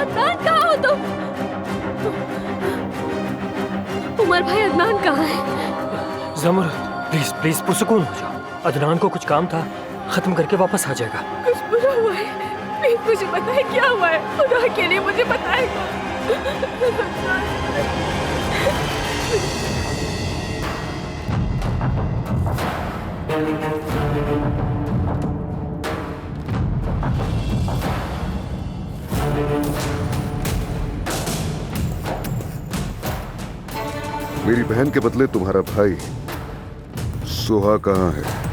अदनान कहाँ हो तुम? उमर भाई अदनान कहाँ है? ज़मर प्लीज प्लीज पुरसुकून हो जाओ। अदनान को कुछ काम था, खत्म करके वापस आ जाएगा। कुछ बुरा हुआ है? प्लीज मुझे बताए क्या हुआ है, खुदा के लिए मुझे बताए। मेरी बहन के बदले तुम्हारा भाई सुहा कहाँ है?